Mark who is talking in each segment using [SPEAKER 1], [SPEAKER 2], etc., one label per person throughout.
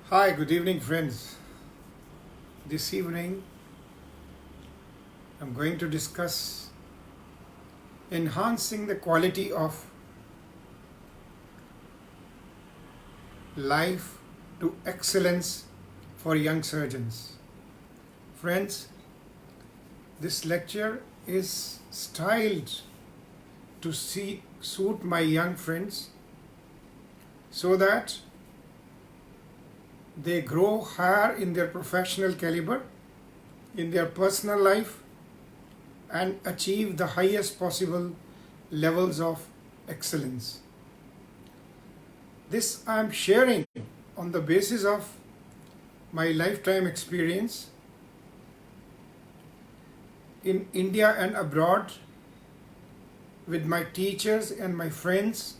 [SPEAKER 1] Hi, good evening, friends. This evening I'm going to discuss enhancing the quality of life to excellence for young surgeons. Friends, this lecture is styled to suit my young friends so that they grow higher in their professional caliber, in their personal life, and achieve the highest possible levels of excellence. This I am sharing on the basis of my lifetime experience in India and abroad with my teachers and my friends,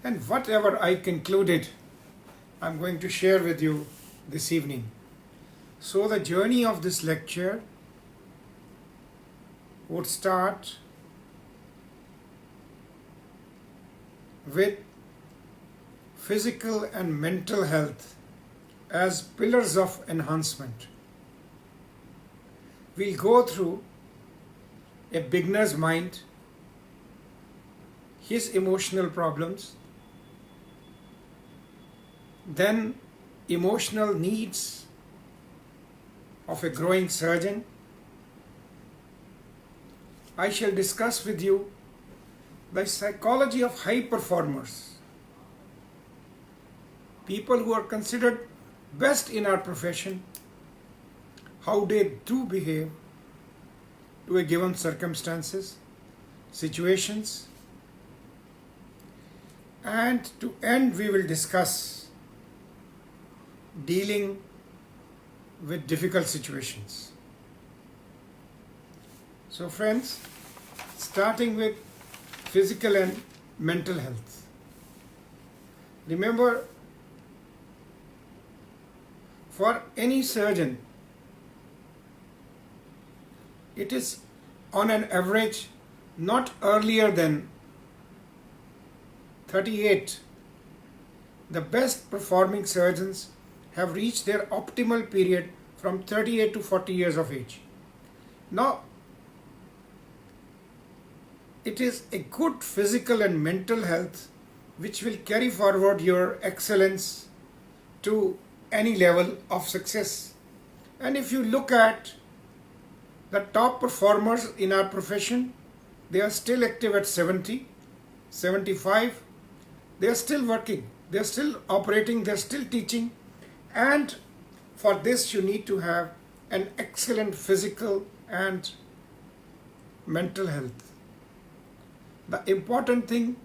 [SPEAKER 1] and whatever I concluded I'm going to share with you this evening. So the journey of this lecture would start with physical and mental health as pillars of enhancement. We'll go through a beginner's mind, his emotional problems, then emotional needs of a growing surgeon. I shall discuss with you the psychology of high performers, people who are considered best in our profession, how they do behave to a given circumstances, situations, and to end we will discuss dealing with difficult situations. So friends, starting with physical and mental health. Remember, for any surgeon, it is on an average not earlier than 38. The best performing surgeons have reached their optimal period from 38 to 40 years of age. Now, it is a good physical and mental health which will carry forward your excellence to any level of success. And if you look at the top performers in our profession, they are still active at 70, 75. They are still working, they are still operating, they are still teaching. And for this you need to have an excellent physical and mental health. The important thing,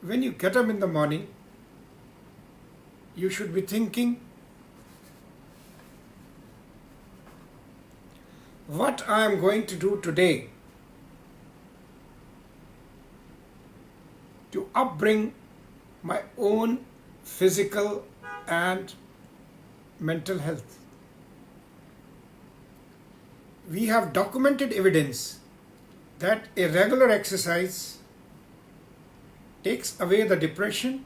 [SPEAKER 1] when you get up in the morning, you should be thinking, what I am going to do today to upbring my own physical and mental health. We have documented evidence that a regular exercise takes away the depression,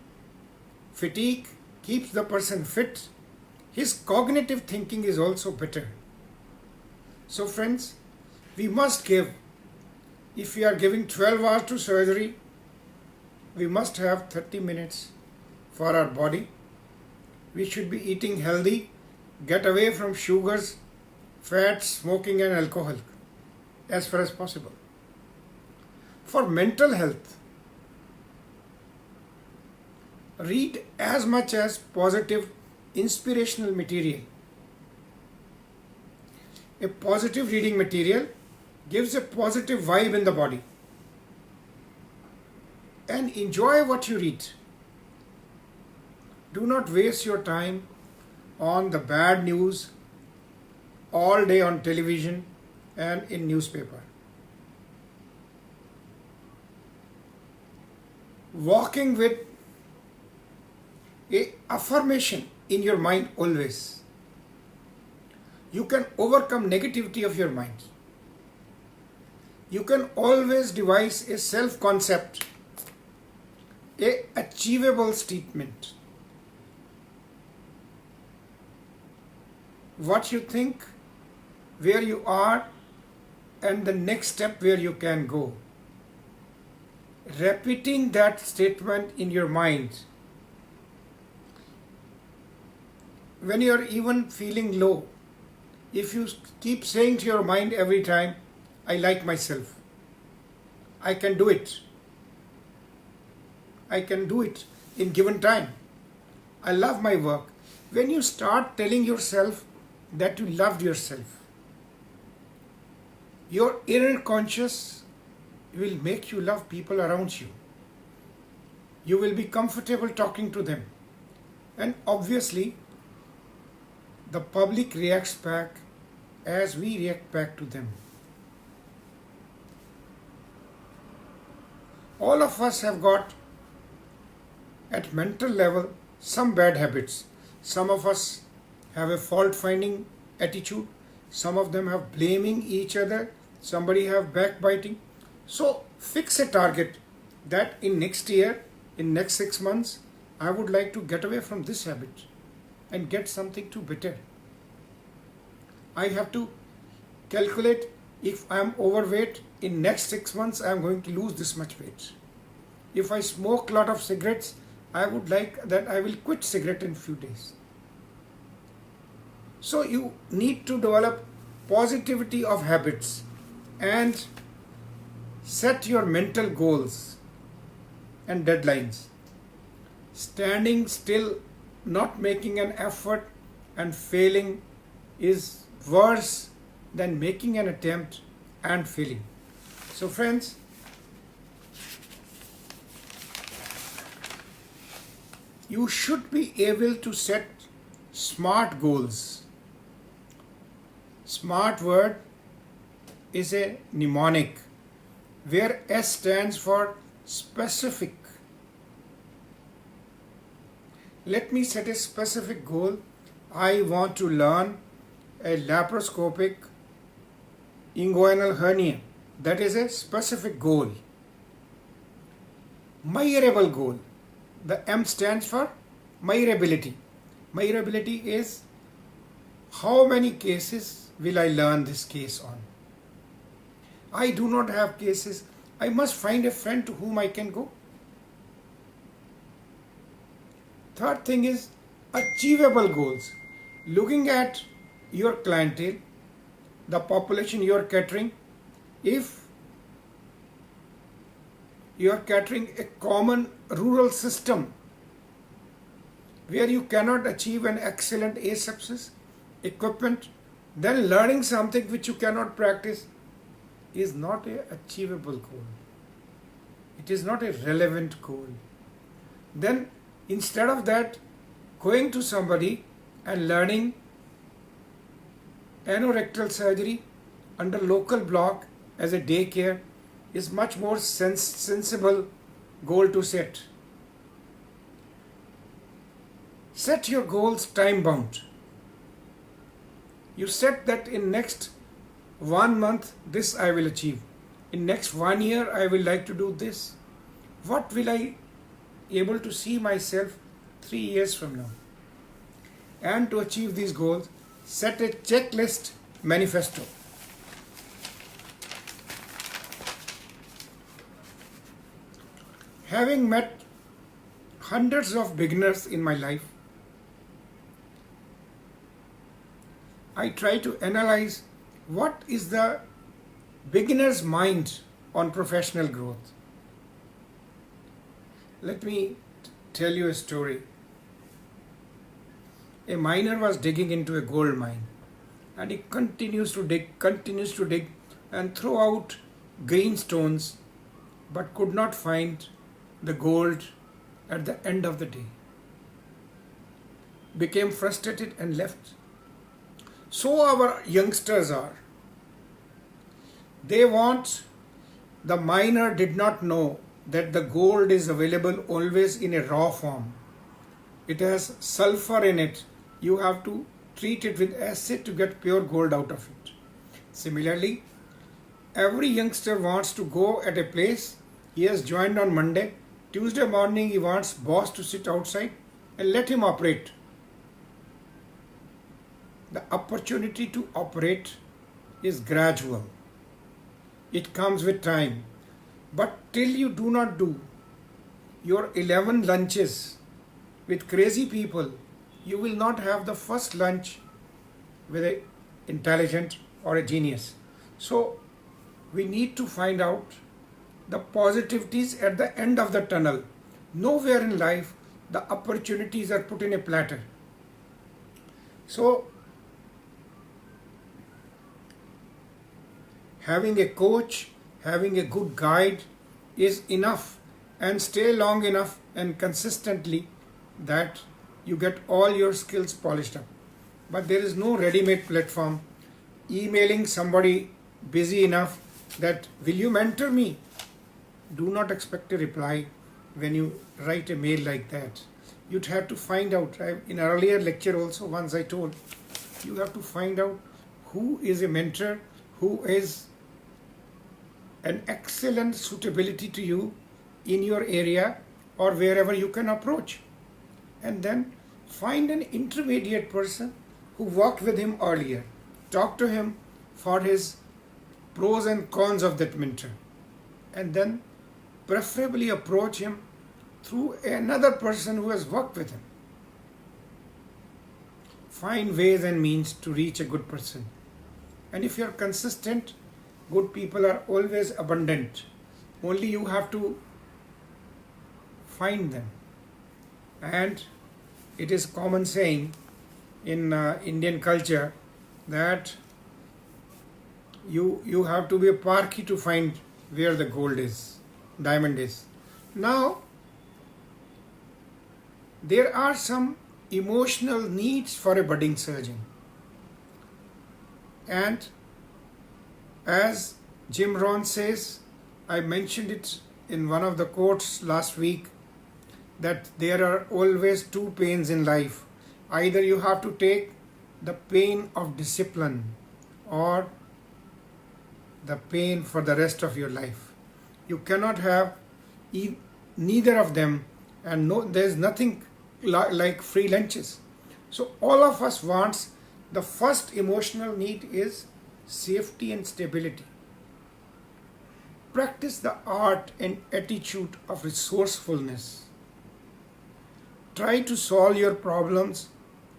[SPEAKER 1] fatigue, keeps the person fit. His cognitive thinking is also better. So friends, we must give, if we are giving 12 hours to surgery, we must have 30 minutes for our body. We should be eating healthy, get away from sugars, fats, smoking and alcohol as far as possible. For mental health, read as much as positive, inspirational material. A positive reading material gives a positive vibe in the body. And enjoy what you read. Do not waste your time on the bad news all day on television and in newspaper. Walking with a affirmation in your mind always. You can overcome negativity of your mind. You can always devise a self-concept, a achievable statement. what you think, where you are, and the next step where you can go. Repeating that statement in your mind when you're even feeling low, if you keep saying to your mind every time, I like myself, I can do it, I can do it in given time, I love my work. When you start telling yourself that you loved yourself, your inner conscious will make you love people around you. You will be comfortable talking to them. And obviously, the public reacts back as we react back to them. All of us have got, at mental level, some bad habits. Some of us have a fault-finding attitude. Some of them have blaming each other. Somebody have backbiting. So fix a target that in next year, in next 6 months, I would like to get away from this habit and get something to better. I have to calculate, if I am overweight, in next 6 months I am going to lose this much weight. If I smoke a lot of cigarettes, I would like that I will quit cigarette in few days. So you need to develop positivity of habits and set your mental goals and deadlines. Standing still, not making an effort and failing is worse than making an attempt and failing. So friends, you should be able to set SMART goals. SMART word is a mnemonic where S stands for specific. Let me set a specific goal. I want to learn a laparoscopic inguinal hernia. That is a specific goal. Measurable goal. The M stands for measurability. Measurability is how many cases will I learn this case on. I do not have cases. I must find a friend to whom I can go. Third thing is achievable goals. Looking at your clientele, the population you are catering, if you are catering a common rural system where you cannot achieve an excellent asepsis equipment, then learning something which you cannot practice is not an achievable goal. It is not a relevant goal. Then instead of that, going to somebody and learning anorectal surgery under local block as a daycare is much more sensible goal to set. Set your goals time bound. You set that in next 1 month this I will achieve. In next 1 year I will like to do this. What will I able to see myself 3 years from now? And to achieve these goals, set a checklist manifesto. Having met hundreds of beginners in my life, I try to analyze what is the beginner's mind on professional growth. Let me tell you a story. A miner was digging into a gold mine and he continues to dig and throw out green stones but could not find the gold at the end of the day. Became frustrated and left. So our youngsters are. They want, the miner did not know that the gold is available always in a raw form. It has sulfur in it. You have to treat it with acid to get pure gold out of it. Similarly, every youngster wants to go at a place he has joined on Monday. Tuesday morning he wants boss to sit outside and let him operate. The opportunity to operate is gradual. It comes with time. But till you do not do your 11 lunches with crazy people, you will not have the first lunch with an intelligent or a genius. So we need to find out the positivities at the end of the tunnel. Nowhere in life the opportunities are put in a platter. So having a coach, having a good guide is enough, and stay long enough and consistently that you get all your skills polished up. But there is no ready-made platform. Emailing somebody busy enough that will you mentor me? Do not expect a reply when you write a mail like that. You'd have to find out. In an earlier lecture also once I told, you have to find out who is a mentor, who is an excellent suitability to you in your area or wherever you can approach. And then find an intermediate person who worked with him earlier. Talk to him for his pros and cons of that mentor. And then preferably approach him through another person who has worked with him. Find ways and means to reach a good person. And if you are consistent, good people are always abundant. Only you have to find them. And it is common saying in Indian culture that you have to be a parky to find where the gold is, diamond is. Now, there are some emotional needs for a budding surgeon. And as Jim Rohn says, I mentioned it in one of the quotes last week, that there are always two pains in life. Either you have to take the pain of discipline or the pain for the rest of your life. You cannot have neither of them, and there is nothing like free lunches. So all of us wants, the first emotional need is safety and stability. Practice the art and attitude of resourcefulness. Try to solve your problems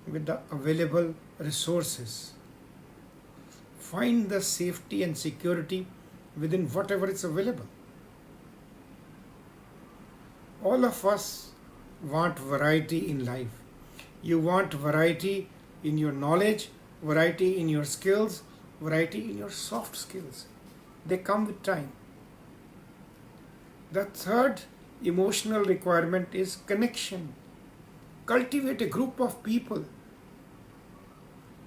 [SPEAKER 1] with the available resources. Find the safety and security within whatever is available. All of us want variety in life. You want variety in your knowledge, variety in your skills, variety in your soft skills. They come with time. The third emotional requirement is connection. Cultivate a group of people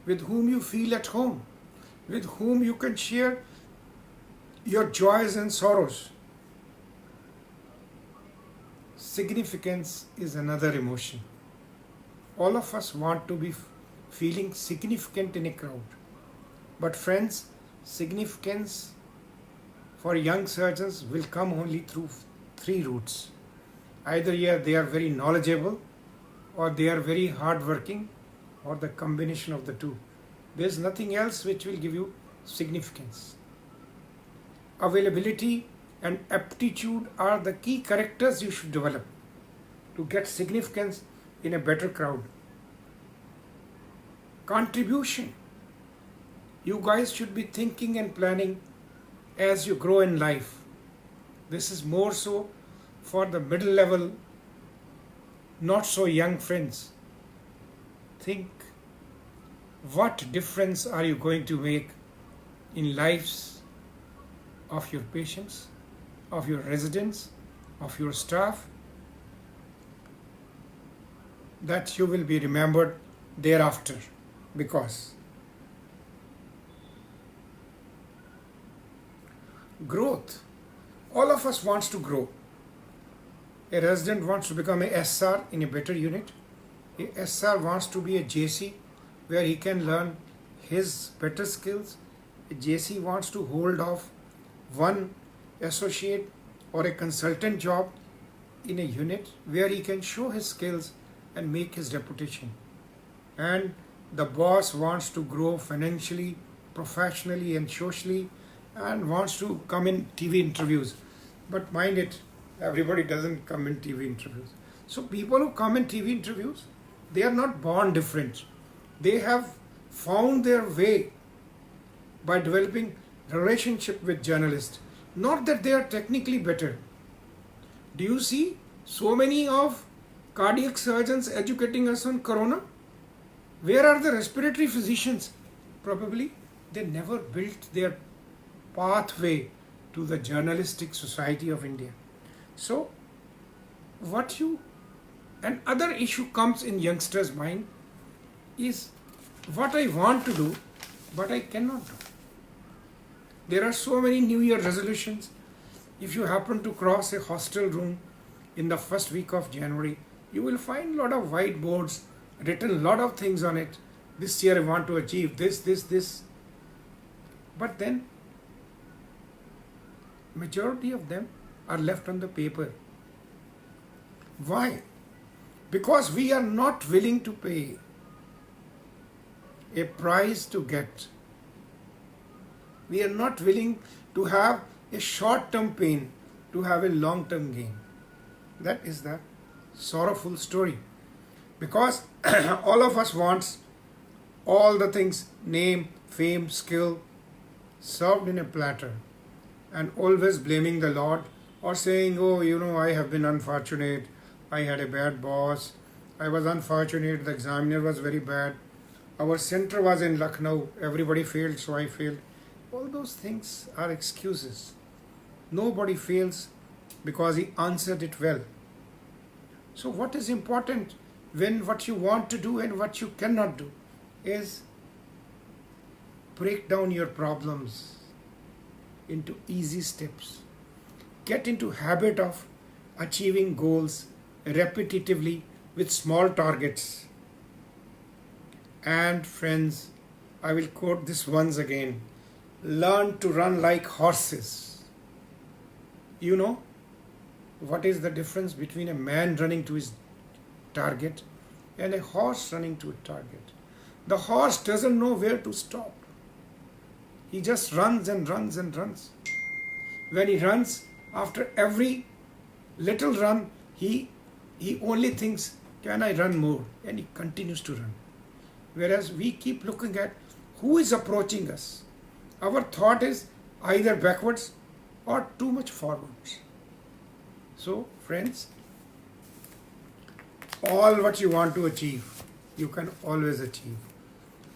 [SPEAKER 1] with whom you feel at home, with whom you can share your joys and sorrows. Significance is another emotion. All of us want to be feeling significant in a crowd. But friends, significance for young surgeons will come only through three routes. Either they are very knowledgeable, or they are very hardworking, or the combination of the two. There is nothing else which will give you significance. Availability and aptitude are the key characters you should develop to get significance in a better crowd. Contribution. You guys should be thinking and planning as you grow in life. This is more so for the middle level, not so young friends. Think, what difference are you going to make in lives of your patients, of your residents, of your staff, that you will be remembered thereafter. Because growth, all of us wants to grow. A resident wants to become a SR in a better unit. A SR wants to be a JC where he can learn his better skills. A JC wants to hold off one associate or a consultant job in a unit where he can show his skills and make his reputation. And The boss wants to grow financially, professionally, and socially, and wants to come in TV interviews. But mind it, everybody doesn't come in TV interviews. So people who come in TV interviews, they are not born different. They have found their way by developing relationship with journalists. Not that they are technically better. Do you see so many of cardiac surgeons educating us on corona? Where are the respiratory physicians? Probably they never built their pathway to the Journalistic Society of India. So another issue comes in youngsters' mind is what I want to do, but I cannot do. There are so many New Year resolutions. If you happen to cross a hostel room in the first week of January, you will find a lot of whiteboards, written a lot of things on it. This year I want to achieve this. But then, majority of them are left on the paper. Why? Because we are not willing to pay a price to get. We are not willing to have a short-term pain to have a long-term gain. That is the sorrowful story. Because all of us wants all the things, name, fame, skill, served in a platter, and always blaming the Lord or saying, oh, I have been unfortunate, I had a bad boss, I was unfortunate, the examiner was very bad, our center was in Lucknow, everybody failed, so I failed. All those things are excuses. Nobody fails because he answered it well. So what is important when what you want to do and what you cannot do is break down your problems into easy steps. Get into habit of achieving goals repetitively with small targets. And friends, I will quote this once again. Learn to run like horses. You know what is the difference between a man running to his target and a horse running to a target? The horse doesn't know where to stop. He just runs and runs and runs. When he runs, after every little run, he only thinks, can I run more? And he continues to run. Whereas we keep looking at who is approaching us. Our thought is either backwards or too much forwards. So, friends, all what you want to achieve, you can always achieve.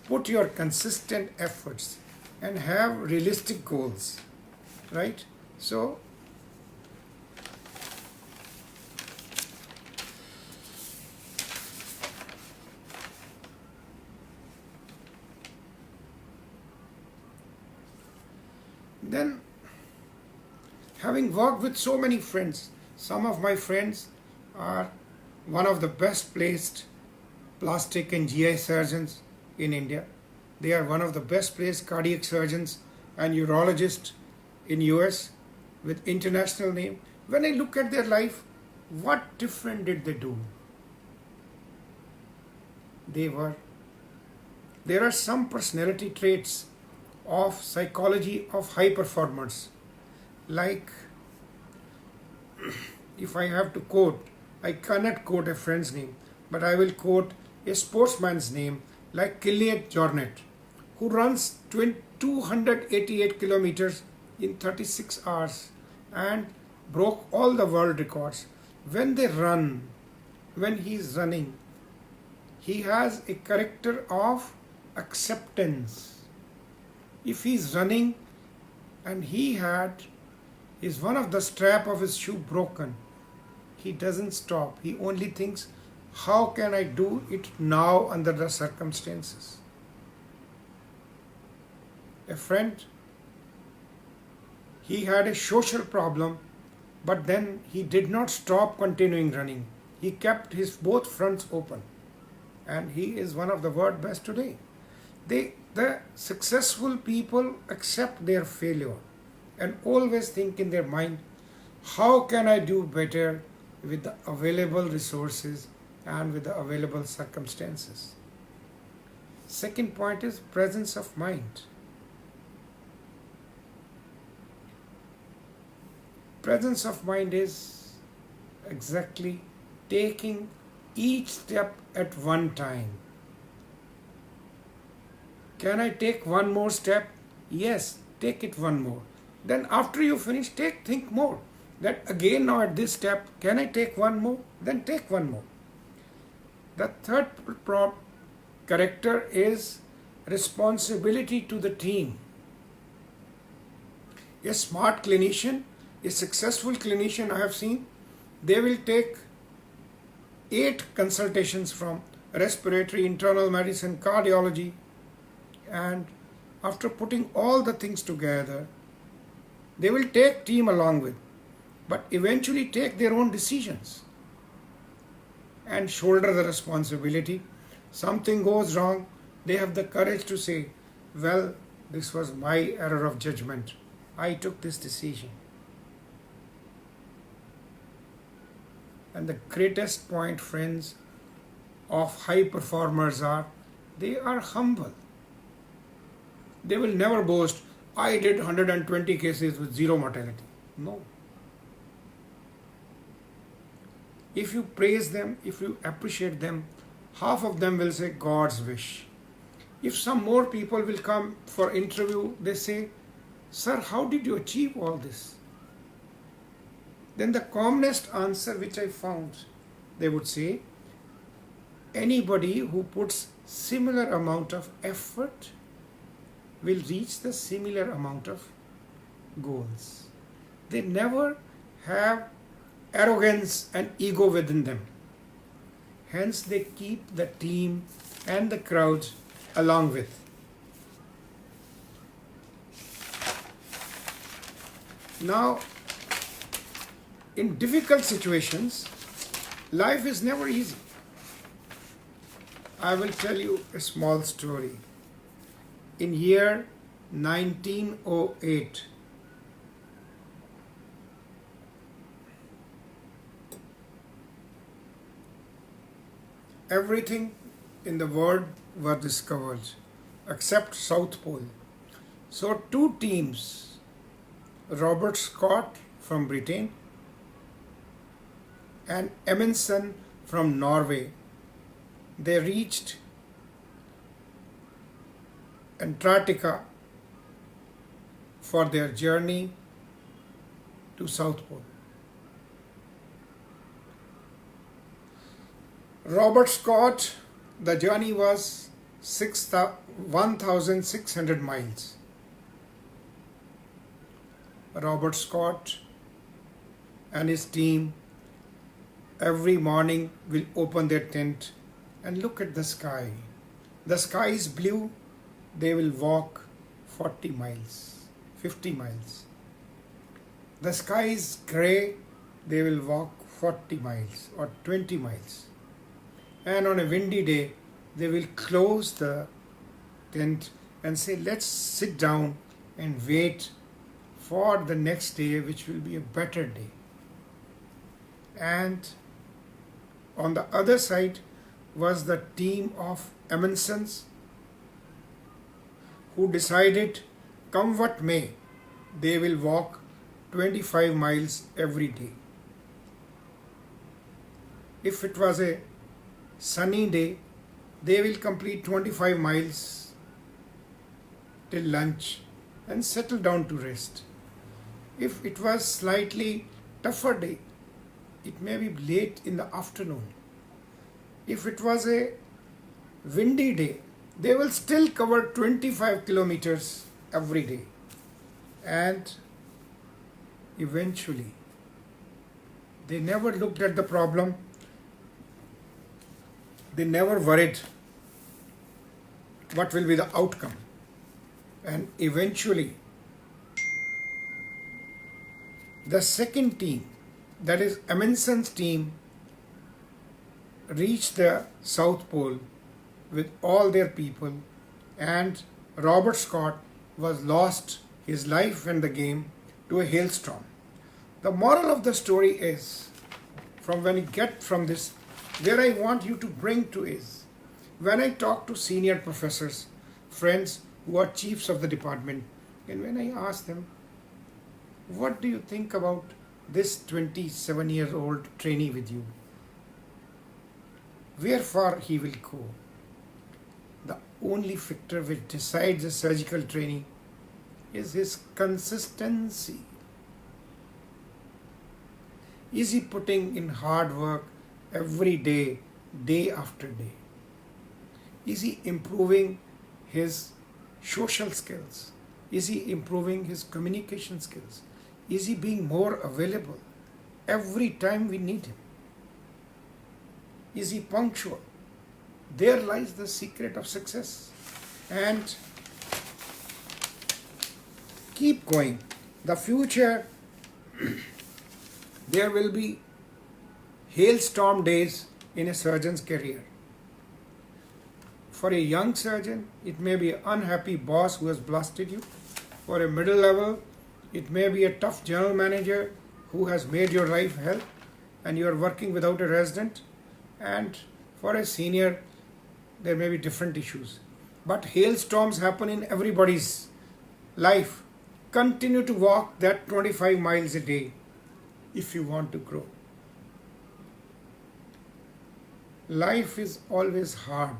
[SPEAKER 1] Put your consistent efforts and have realistic goals, right? So, then, having worked with so many friends, some of my friends are one of the best placed plastic and GI surgeons in India. They are one of the best placed cardiac surgeons and urologists in US with international name. When I look at their life, what different did they do? There are some personality traits of psychology of high performers. Like, if I have to quote, I cannot quote a friend's name, but I will quote a sportsman's name like Girijadutt, who runs 288 kilometers in 36 hours and broke all the world records. When he is running, he has a character of acceptance. If he is running and is one of the strap of his shoe broken, he doesn't stop. He only thinks, how can I do it now under the circumstances? A friend, he had a social problem, but then he did not stop continuing running. He kept his both fronts open, and he is one of the world best today. The successful people accept their failure and always think in their mind, how can I do better with the available resources and with the available circumstances? Second point is presence of mind. Presence of mind is exactly taking each step at one time. Can I take one more step? Yes, take it one more. Then after you finish, think more. That again now at this step, can I take one more? Then take one more. The third character is responsibility to the team. A smart clinician, a successful clinician I have seen, they will take 8 consultations from respiratory, internal medicine, cardiology, and after putting all the things together, they will take team along with, but eventually take their own decisions and shoulder the responsibility. Something goes wrong, they have the courage to say, well, this was my error of judgment. I took this decision. And the greatest point, friends, of high performers are, they are humble. They will never boast, I did 120 cases with 0 mortality. No. If you praise them, if you appreciate them, half of them will say God's wish. If some more people will come for interview, they say, sir, how did you achieve all this? Then the commonest answer which I found, they would say, anybody who puts similar amount of effort will reach the similar amount of goals. They never have arrogance and ego within them. Hence they keep the team and the crowd along with. Now, in difficult situations, life is never easy. I will tell you a small story. In year 1908, everything in the world was discovered except South Pole. So 2 teams, Robert Scott from Britain and Amundsen from Norway, they reached Antarctica for their journey to South Pole. Robert Scott, the journey was 1,600 miles. Robert Scott and his team every morning will open their tent and look at the sky. The sky is blue, they will walk 40 miles, 50 miles. The sky is grey, they will walk 40 miles or 20 miles. And on a windy day, they will close the tent and say, let's sit down and wait for the next day, which will be a better day. And on the other side was the team of Amundsens, who decided, come what may, they will walk 25 miles every day. If it was a sunny day, they will complete 25 miles till lunch and settle down to rest. If it was slightly tougher day, it may be late in the afternoon. If it was a windy day, they will still cover 25 kilometers every day. And eventually, they never looked at the problem. They never worried what will be the outcome. And eventually, the second team, that is Amundsen's team, reached the South Pole with all their people, and Robert Scott was lost his life and the game to a hailstorm. The moral of the story is, from when you get from this, where I want you to bring to is, When I talk to senior professors, friends who are chiefs of the department, and when I ask them, what do you think about this 27-year-old trainee with you? Where far he will go? The only factor which decides a surgical trainee is his consistency. Is he putting in hard work every day, day after day? Is he improving his social skills? Is he improving his communication skills? Is he being more available every time we need him? Is he punctual? There lies the secret of success. And keep going. The future, there will be hailstorm days in a surgeon's career. For a young surgeon, it may be an unhappy boss who has blasted you. For a middle level, it may be a tough general manager who has made your life hell and you are working without a resident. And for a senior, there may be different issues. But hailstorms happen in everybody's life. Continue to walk that 25 miles a day if you want to grow. Life is always hard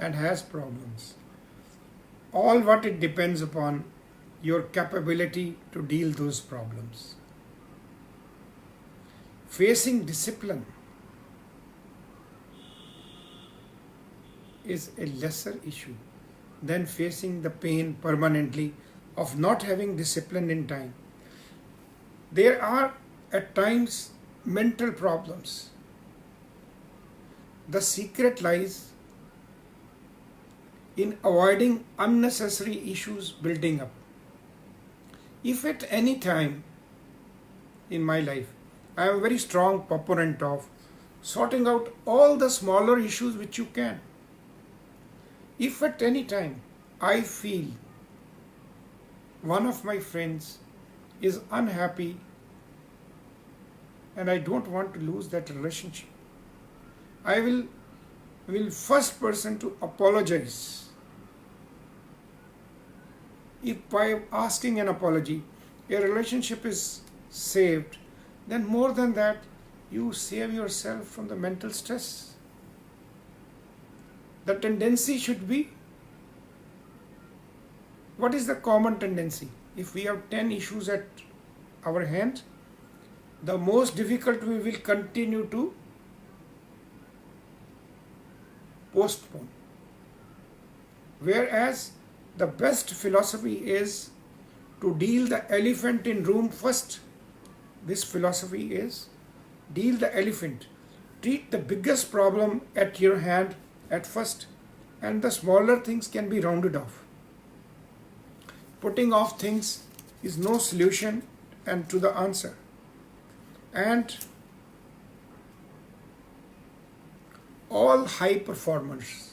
[SPEAKER 1] and has problems. All what it depends upon your capability to deal those problems. Facing discipline is a lesser issue than facing the pain permanently of not having discipline in time. There are at times mental problems. The secret lies in avoiding unnecessary issues building up. If at any time in my life I am a very strong proponent of sorting out all the smaller issues which you can. If at any time I feel one of my friends is unhappy and I don't want to lose that relationship, I will first person to apologize. If by asking an apology a relationship is saved, then more than that, you save yourself from the mental stress. The tendency should be, what is the common tendency? If we have 10 issues at our hand, the most difficult we will continue to postpone. Whereas the best philosophy is to deal the elephant in room first. This philosophy is deal the elephant. Treat the biggest problem at your hand at first, and the smaller things can be rounded off. Putting off things is no solution and to the answer. And all high performers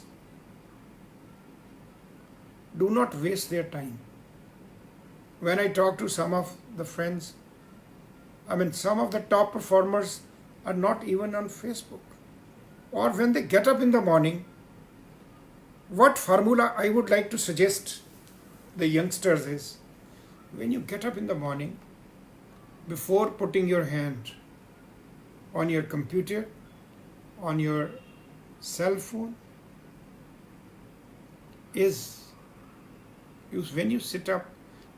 [SPEAKER 1] do not waste their time. When I talk to some of the friends, some of the top performers are not even on Facebook. Or when they get up in the morning, what formula I would like to suggest the youngsters is, when you get up in the morning, before putting your hand on your computer, on your cell phone, when you sit up,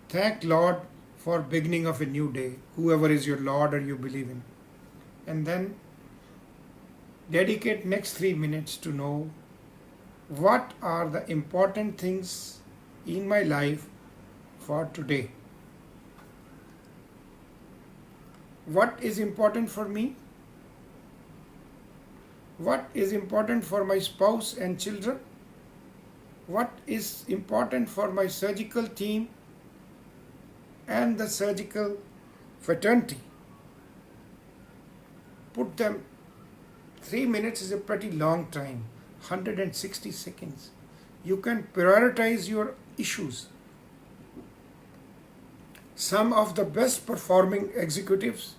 [SPEAKER 1] thank Lord for beginning of a new day, whoever is your Lord or you believe in. And then dedicate next 3 minutes to know what are the important things in my life for today. What is important for me? What is important for my spouse and children? What is important for my surgical team and the surgical fraternity? Put them. 3 minutes is a pretty long time, 160 seconds. You can prioritize your issues. Some of the best performing executives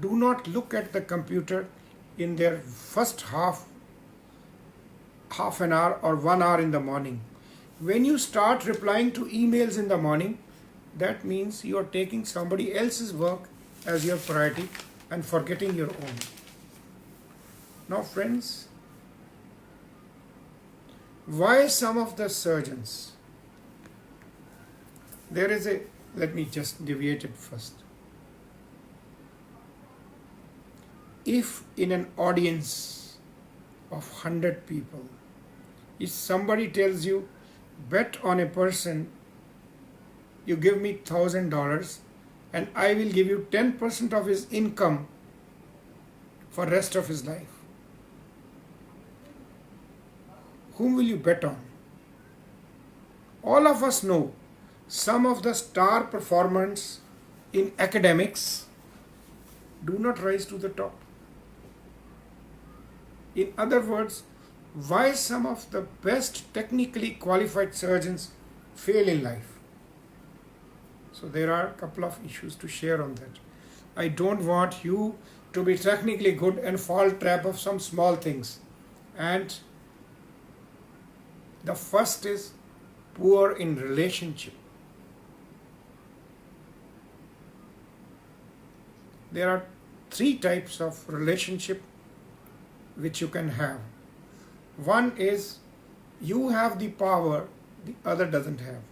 [SPEAKER 1] do not look at the computer in their first half half an hour or 1 hour in the morning. When you start replying to emails in the morning, that means you are taking somebody else's work as your priority and forgetting your own. Now friends, why some of the surgeons? Let me just deviate it first. If in an audience of 100 people, if somebody tells you, bet on a person, you give me $1,000 and I will give you 10% of his income for rest of his life. Whom will you bet on? All of us know some of the star performers in academics do not rise to the top. In other words, why some of the best technically qualified surgeons fail in life? So there are a couple of issues to share on that. I don't want you to be technically good and fall trap of some small things. And the first is poor in relationship. There are 3 types of relationship which you can have. One is you have the power, the other doesn't have.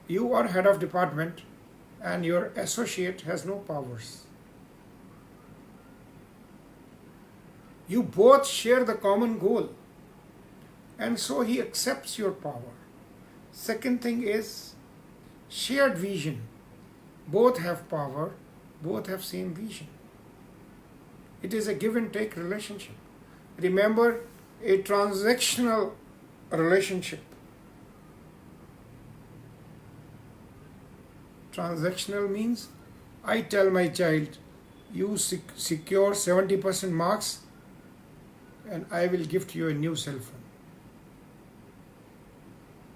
[SPEAKER 1] You are head of department and your associate has no powers. You both share the common goal, and so he accepts your power. Second thing is shared vision. Both have power, both have same vision. It is a give and take relationship. Remember, a transactional relationship. Transactional means I tell my child, you secure 70% marks and I will gift you a new cell phone.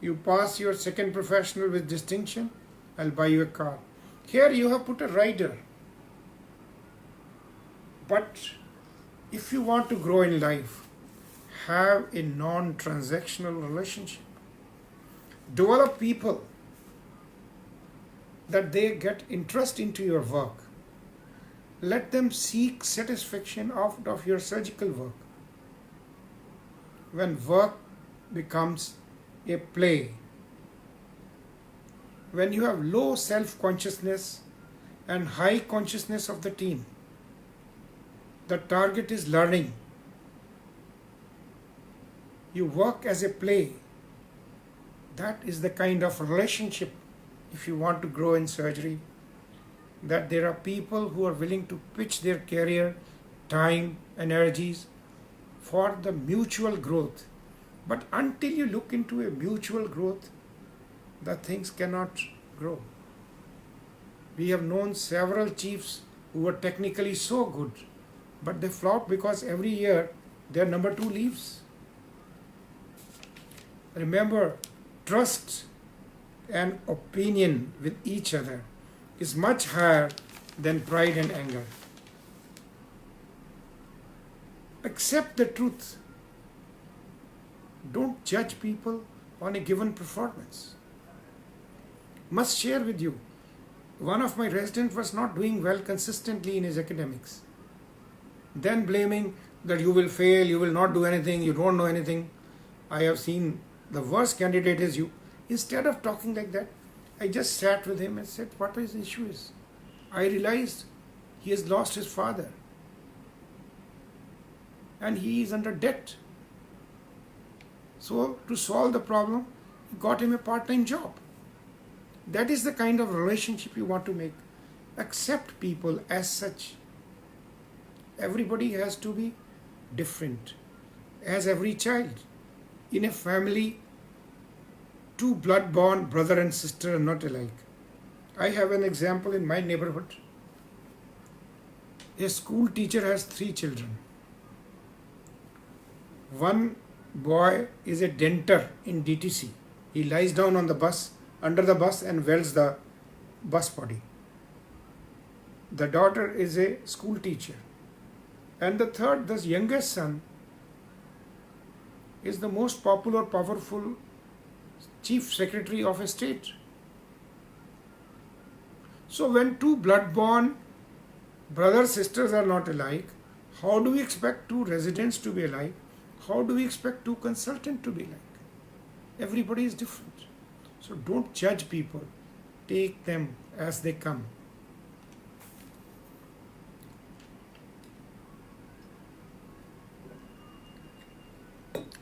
[SPEAKER 1] You pass your second professional with distinction, I'll buy you a car. Here you have put a rider. But if you want to grow in life, have a non-transactional relationship. Develop people that they get interest into your work. Let them seek satisfaction out of your surgical work. When work becomes a play, when you have low self-consciousness and high consciousness of the team, the target is learning. You work as a play. That is the kind of relationship, if you want to grow in surgery, that there are people who are willing to pitch their career, time, energies for the mutual growth. But until you look into a mutual growth, the things cannot grow. We have known several chiefs who were technically so good, but they flopped because every year their number 2 leaves. Remember, trust and opinion with each other is much higher than pride and anger. Accept the truth. Don't judge people on a given performance. Must share with you, one of my residents was not doing well consistently in his academics. Then blaming that you will fail, you will not do anything, you don't know anything. I have seen the worst candidate is you. Instead of talking like that, I just sat with him and said, what his issue is. I realized he has lost his father and he is under debt. So to solve the problem, got him a part-time job. That is the kind of relationship you want to make. Accept people as such. Everybody has to be different, as every child. In a family, 2 blood-born brother and sister are not alike. I have an example in my neighborhood. A school teacher has 3 children. One boy is a denter in DTC. He lies down on the bus, under the bus, and welds the bus body. The daughter is a school teacher. And the third, the youngest son, is the most popular, powerful chief secretary of a state. So when two blood-born brothers, sisters are not alike, how do we expect two residents to be alike? How do we expect two consultants to be alike? Everybody is different. So don't judge people. Take them as they come.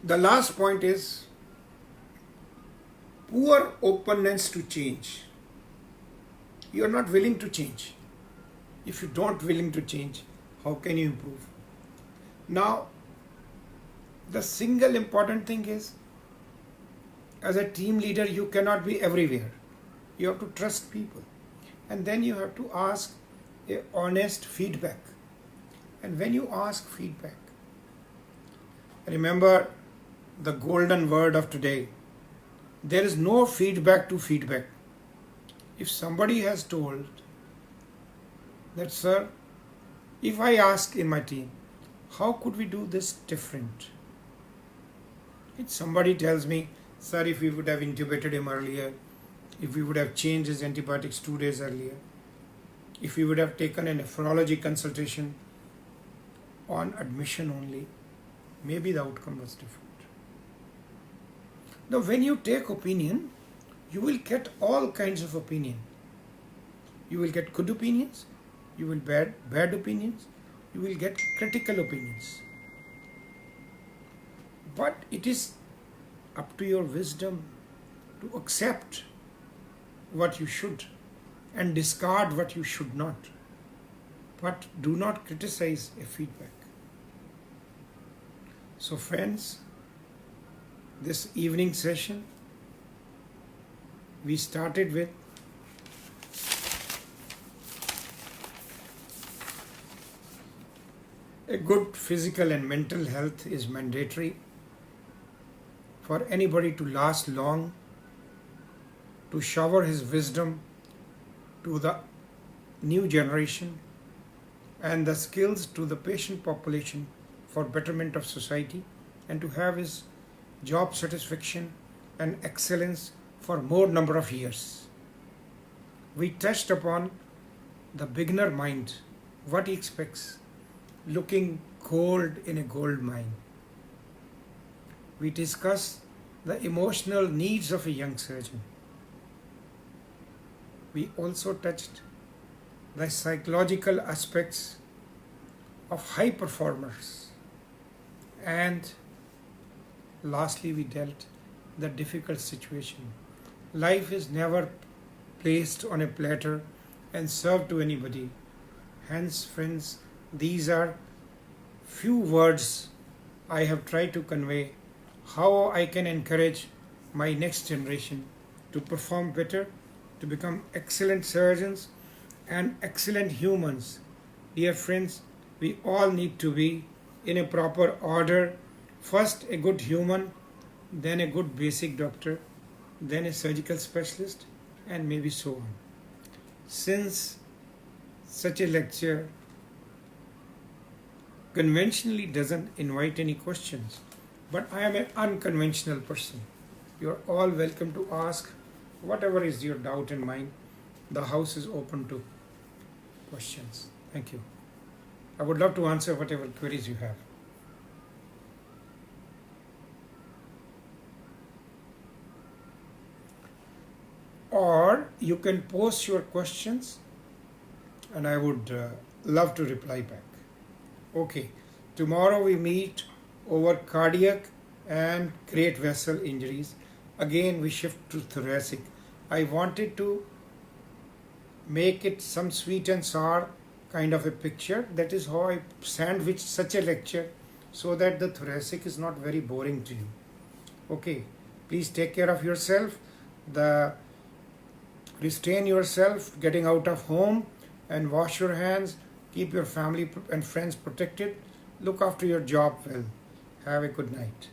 [SPEAKER 1] The last point is poor openness to change. You are not willing to change. If you don't willing to change, how can you improve? Now, the single important thing is, as a team leader, you cannot be everywhere. You have to trust people. And then you have to ask a honest feedback. And when you ask feedback, remember the golden word of today. There is no feedback to feedback. If somebody has told that, sir, if I ask in my team, how could we do this different? If somebody tells me, sir, if we would have intubated him earlier, if we would have changed his antibiotics 2 days earlier, if we would have taken a nephrology consultation on admission only, maybe the outcome was different. Now, when you take opinion, you will get all kinds of opinion. You will get good opinions, you will bad opinions, you will get critical opinions. But it is up to your wisdom to accept what you should and discard what you should not. But do not criticize a feedback. So friends, this evening session, we started with a good physical and mental health is mandatory for anybody to last long, to shower his wisdom to the new generation and the skills to the patient population for betterment of society, and to have his job satisfaction and excellence for more number of years. We touched upon the beginner mind, what he expects, looking gold in a gold mine. We discussed the emotional needs of a young surgeon. We also touched the psychological aspects of high performers. And lastly, we dealt the difficult situation. Life is never placed on a platter and served to anybody. Hence, friends, these are few words I have tried to convey how I can encourage my next generation to perform better, to become excellent surgeons and excellent humans. Dear friends, we all need to be in a proper order. First a good human, then a good basic doctor, then a surgical specialist, and maybe so on. Since such a lecture conventionally doesn't invite any questions, but I am an unconventional person. You are all welcome to ask whatever is your doubt in mind. The house is open to questions. Thank you. I would love to answer whatever queries you have. Or you can post your questions and I would love to reply back. Okay, tomorrow we meet over cardiac and great vessel injuries. Again, we shift to thoracic. I wanted to make it some sweet and sour kind of a picture. That is how I sandwiched such a lecture, so that the thoracic is not very boring to you. Okay, please take care of yourself. Restrain yourself getting out of home and wash your hands. Keep your family and friends protected. Look after your job well. Have a good night.